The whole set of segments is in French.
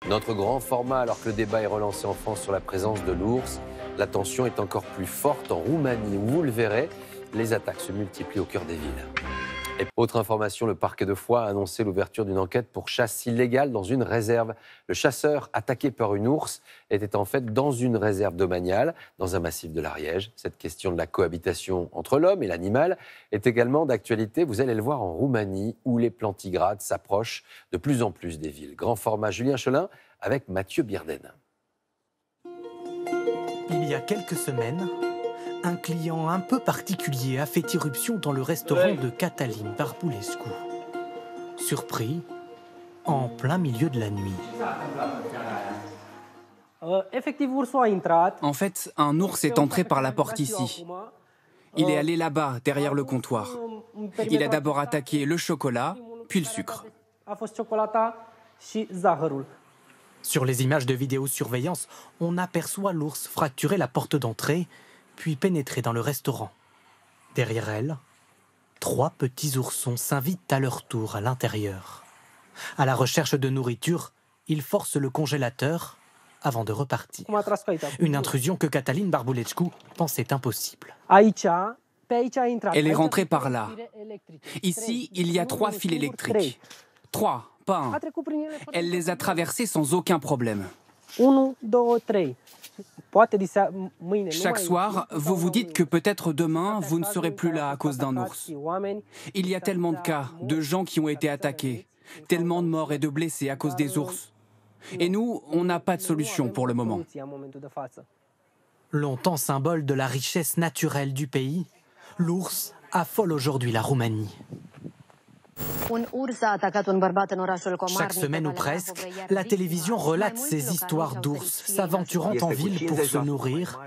Notre grand format, alors que le débat est relancé en France sur la présence de l'ours, la tension est encore plus forte en Roumanie, où vous le verrez, les attaques se multiplient au cœur des villes. Et autre information, le parquet de Foix a annoncé l'ouverture d'une enquête pour chasse illégale dans une réserve. Le chasseur attaqué par une ours était en fait dans une réserve domaniale, dans un massif de l'Ariège. Cette question de la cohabitation entre l'homme et l'animal est également d'actualité. Vous allez le voir en Roumanie, où les plantigrades s'approchent de plus en plus des villes. Grand format, Julien Chelin avec Mathieu Bierden. Il y a quelques semaines, un client un peu particulier a fait irruption dans le restaurant de Cătălin Barbulescu. Surpris, en plein milieu de la nuit. En fait, un ours est entré par la porte ici. Il est allé là-bas, derrière le comptoir. Il a d'abord attaqué le chocolat, puis le sucre. Sur les images de vidéosurveillance, on aperçoit l'ours fracturer la porte d'entrée, puis pénétrer dans le restaurant. Derrière elle, 3 petits oursons s'invitent à leur tour à l'intérieur. À la recherche de nourriture, ils forcent le congélateur avant de repartir. Une intrusion que Cătălin Barbulescu pensait impossible. Elle est rentrée par là. Ici, il y a 3 fils électriques. 3, pas 1. Elle les a traversés sans aucun problème. Chaque soir, vous vous dites que peut-être demain, vous ne serez plus là à cause d'un ours. Il y a tellement de cas, de gens qui ont été attaqués, tellement de morts et de blessés à cause des ours. Et nous, on n'a pas de solution pour le moment. Longtemps symbole de la richesse naturelle du pays, l'ours affole aujourd'hui la Roumanie. Chaque semaine ou presque, la télévision relate ces histoires d'ours s'aventurant en ville pour se nourrir,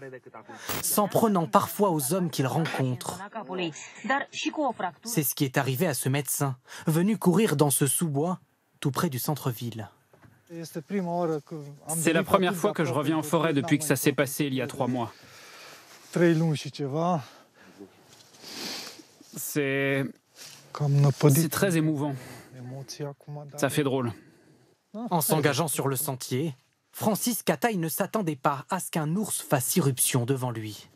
s'en prenant parfois aux hommes qu'ils rencontrent. C'est ce qui est arrivé à ce médecin, venu courir dans ce sous-bois, tout près du centre-ville. C'est la première fois que je reviens en forêt depuis que ça s'est passé il y a 3 mois. C'est très émouvant. Ça fait drôle. En s'engageant sur le sentier, Francis Cătai ne s'attendait pas à ce qu'un ours fasse irruption devant lui.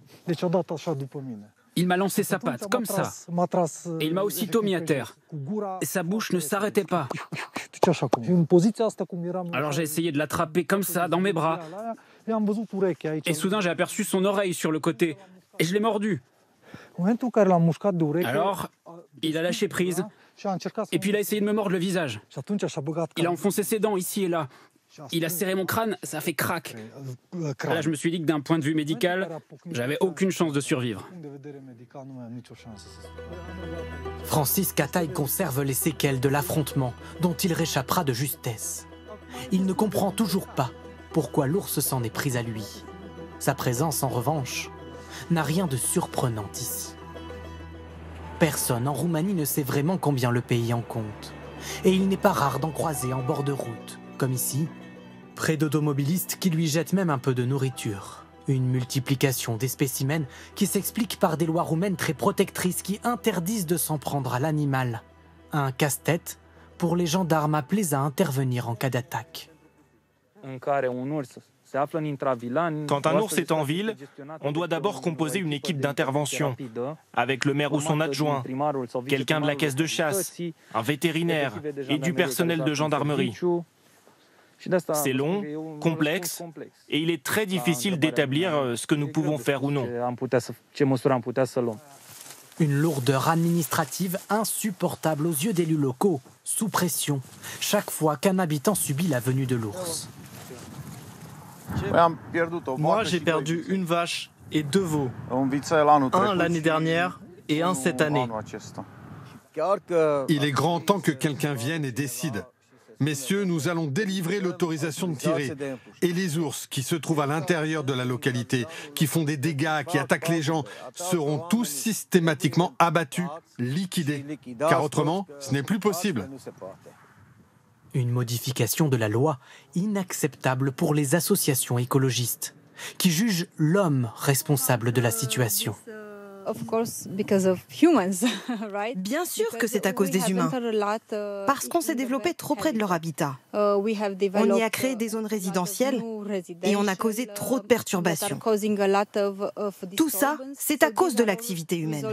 Il m'a lancé sa patte, comme ça. Et il m'a aussitôt mis à terre. Et sa bouche ne s'arrêtait pas. Alors j'ai essayé de l'attraper comme ça, dans mes bras. Et soudain, j'ai aperçu son oreille sur le côté. Et je l'ai mordu. Alors, il a lâché prise. Et puis il a essayé de me mordre le visage. Il a enfoncé ses dents ici et là. Il a serré mon crâne, ça a fait crac. Là, je me suis dit que d'un point de vue médical, j'avais aucune chance de survivre. Francis Cătai conserve les séquelles de l'affrontement dont il réchappera de justesse. Il ne comprend toujours pas pourquoi l'ours s'en est pris à lui. Sa présence, en revanche, n'a rien de surprenant ici. Personne en Roumanie ne sait vraiment combien le pays en compte. Et il n'est pas rare d'en croiser en bord de route, comme ici, près d'automobilistes qui lui jettent même un peu de nourriture. Une multiplication des spécimens qui s'explique par des lois roumaines très protectrices qui interdisent de s'en prendre à l'animal. Un casse-tête pour les gendarmes appelés à intervenir en cas d'attaque. Quand un ours est en ville, on doit d'abord composer une équipe d'intervention, avec le maire ou son adjoint, quelqu'un de la caisse de chasse, un vétérinaire et du personnel de gendarmerie. C'est long, complexe, et il est très difficile d'établir ce que nous pouvons faire ou non. Une lourdeur administrative insupportable aux yeux d'élus locaux, sous pression, chaque fois qu'un habitant subit la venue de l'ours. Moi, j'ai perdu une vache et 2 veaux. Un l'année dernière et un cette année. Il est grand temps que quelqu'un vienne et décide. Messieurs, nous allons délivrer l'autorisation de tirer. Et les ours qui se trouvent à l'intérieur de la localité, qui font des dégâts, qui attaquent les gens, seront tous systématiquement abattus, liquidés. Car autrement, ce n'est plus possible. Une modification de la loi inacceptable pour les associations écologistes, qui jugent l'homme responsable de la situation. Bien sûr que c'est à cause des humains, parce qu'on s'est développé trop près de leur habitat. On y a créé des zones résidentielles et on a causé trop de perturbations. Tout ça, c'est à cause de l'activité humaine.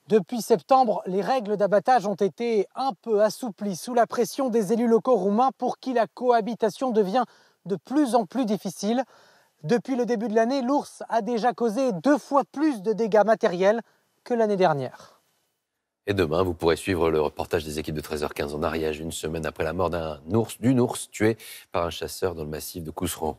Depuis septembre, les règles d'abattage ont été un peu assouplies sous la pression des élus locaux roumains pour qui la cohabitation devient de plus en plus difficile. Depuis le début de l'année, l'ours a déjà causé 2 fois plus de dégâts matériels que l'année dernière. Et demain, vous pourrez suivre le reportage des équipes de 13h15 en Ariège, une semaine après la mort d'une ours tuée par un chasseur dans le massif de Cousseron.